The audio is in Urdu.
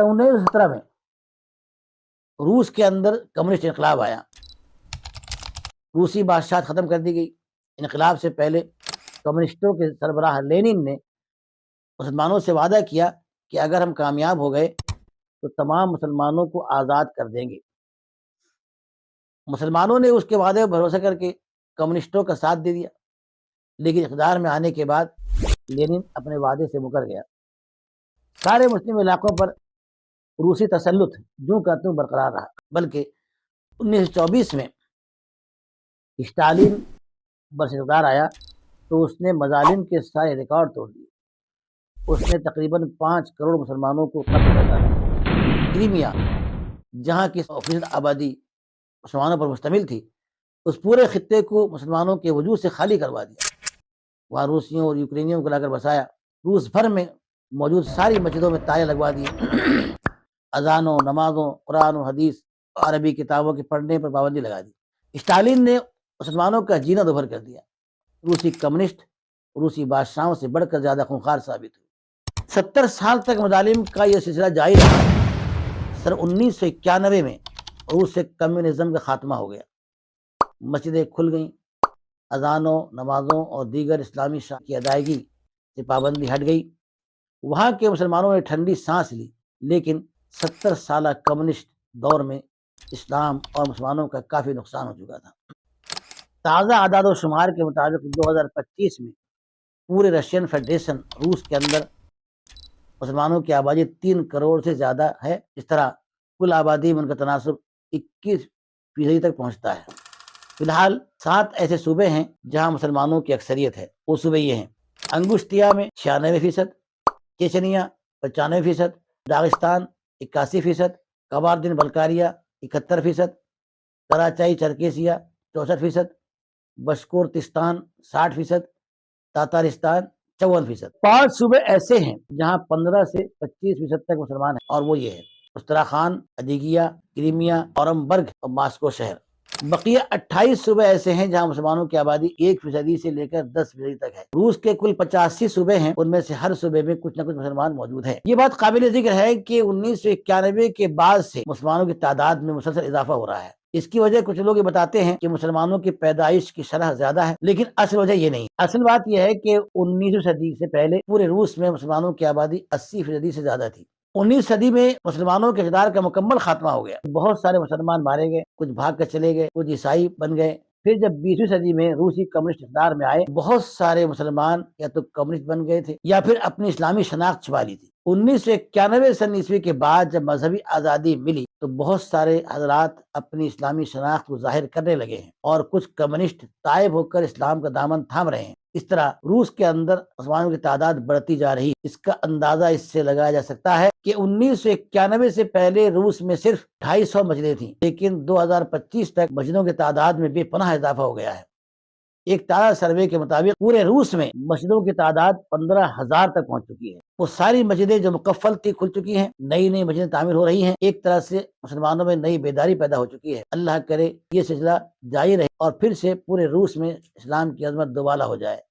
1917 میں روس کے اندر کمیونسٹ انقلاب آیا، روسی بادشاہت ختم کر دی گئی۔ انقلاب سے پہلے کمیونسٹوں کے سربراہ لینن نے مسلمانوں سے وعدہ کیا کہ اگر ہم کامیاب ہو گئے تو تمام مسلمانوں کو آزاد کر دیں گے۔ مسلمانوں نے اس کے وعدے پر بھروسہ کر کے کمیونسٹوں کا ساتھ دے دیا، لیکن اقتدار میں آنے کے بعد لینن اپنے وعدے سے مکر گیا۔ سارے مسلم علاقوں پر روسی تسلط جوں کا توں برقرار رہا، بلکہ 1924 میں اسٹالین برس اقتدار آیا تو اس نے مظالم کے سارے ریکارڈ توڑ دیے۔ اس نے تقریباً 5 کروڑ مسلمانوں کو قتل کر ڈالا۔ کریمیا، جہاں کی 100% آبادی مسلمانوں پر مشتمل تھی، اس پورے خطے کو مسلمانوں کے وجود سے خالی کروا دیا۔ وہاں روسیوں اور یوکرینیوں کو لا کر بسایا۔ روس بھر میں موجود ساری مسجدوں میں تالے لگوا دیے۔ اذانوں، نمازوں، قرآن و حدیث اور عربی کتابوں کے پڑھنے پر پابندی لگا دی۔ اسٹالین نے مسلمانوں کا جینا دوبھر کر دیا۔ روسی کمیونسٹ روسی بادشاہوں سے بڑھ کر زیادہ خونخوار ثابت ہوئے۔ 70 سال تک مظالم کا یہ سلسلہ جاری رہا۔ سن 1991 میں روس سے کمیونزم کا خاتمہ ہو گیا۔ مسجدیں کھل گئیں، اذانوں، نمازوں اور دیگر اسلامی شعائر کی ادائیگی سے پابندی ہٹ گئی۔ وہاں کے مسلمانوں نے ٹھنڈی سانس لی، لیکن 70 سالہ کمیونسٹ دور میں اسلام اور مسلمانوں کا کافی نقصان ہو چکا تھا۔ تازہ اعداد و شمار کے مطابق 2025 میں پورے رشین فیڈریشن روس کے اندر مسلمانوں کی آبادی 3 کروڑ سے زیادہ ہے۔ اس طرح کل آبادی میں ان کا تناسب 21% تک پہنچتا ہے۔ فی الحال 7 ایسے صوبے ہیں جہاں مسلمانوں کی اکثریت ہے۔ وہ صوبے یہ ہیں: انگوشتیا میں 96%، چیچنیا 95%، داغستان 81%، کباردن بلقاریہ 71%، کراچائی چرکیسیا 64%، بشکورتستان 60%، تاتارستان 54%۔ 5 صوبے ایسے ہیں جہاں 15 سے 25% تک مسلمان ہیں، اور وہ یہ ہے: استراخان، ادیگیا، کریمیا، اورمبرگ اور ماسکو شہر۔ بقیہ 28 صوبے ایسے ہیں جہاں مسلمانوں کی آبادی 1% سے لے کر 10% تک ہے۔ روس کے کل 85 صوبے ہیں، ان میں سے ہر صوبے میں کچھ نہ کچھ مسلمان موجود ہیں۔ یہ بات قابل ذکر ہے کہ 1991 کے بعد سے مسلمانوں کی تعداد میں مسلسل اضافہ ہو رہا ہے۔ اس کی وجہ کچھ لوگ یہ بتاتے ہیں کہ مسلمانوں کی پیدائش کی شرح زیادہ ہے، لیکن اصل وجہ یہ نہیں۔ اصل بات یہ ہے کہ 19ویں صدی سے پہلے پورے روس میں مسلمانوں کی آبادی 80% سے زیادہ تھی۔ 19 صدی میں مسلمانوں کے اقتدار کا مکمل خاتمہ ہو گیا۔ بہت سارے مسلمان مارے گئے، کچھ بھاگ کر چلے گئے، کچھ عیسائی بن گئے۔ پھر جب 20ویں صدی میں روسی کمیونسٹ اقتدار میں آئے، بہت سارے مسلمان یا تو کمیونسٹ بن گئے تھے یا پھر اپنی اسلامی شناخت چھپا لی تھی۔ 1991 سن عیسوی کے بعد جب مذہبی آزادی ملی تو بہت سارے حضرات اپنی اسلامی شناخت کو ظاہر کرنے لگے ہیں، اور کچھ کمیونسٹ تائب ہو کر اسلام کا دامن تھام رہے ہیں۔ اس طرح روس کے اندر مسلمانوں کی تعداد بڑھتی جا رہی ہے۔ اس کا اندازہ اس سے لگایا جا سکتا ہے کہ 1991 سے پہلے روس میں صرف 250 مسجدیں تھیں، لیکن 2025 تک مسجدوں کی تعداد میں بے پناہ اضافہ ہو گیا ہے۔ ایک تازہ سروے کے مطابق پورے روس میں مسجدوں کی تعداد 15,000 تک پہنچ چکی ہے۔ وہ ساری مسجدیں جو مقفل تھی کھل چکی ہیں، نئی نئی مسجدیں تعمیر ہو رہی ہیں۔ ایک طرح سے مسلمانوں میں نئی بیداری پیدا ہو چکی ہے۔ اللہ کرے یہ سلسلہ جاری رہے اور پھر سے پورے روس میں اسلام کی عظمت دوبالا ہو جائے۔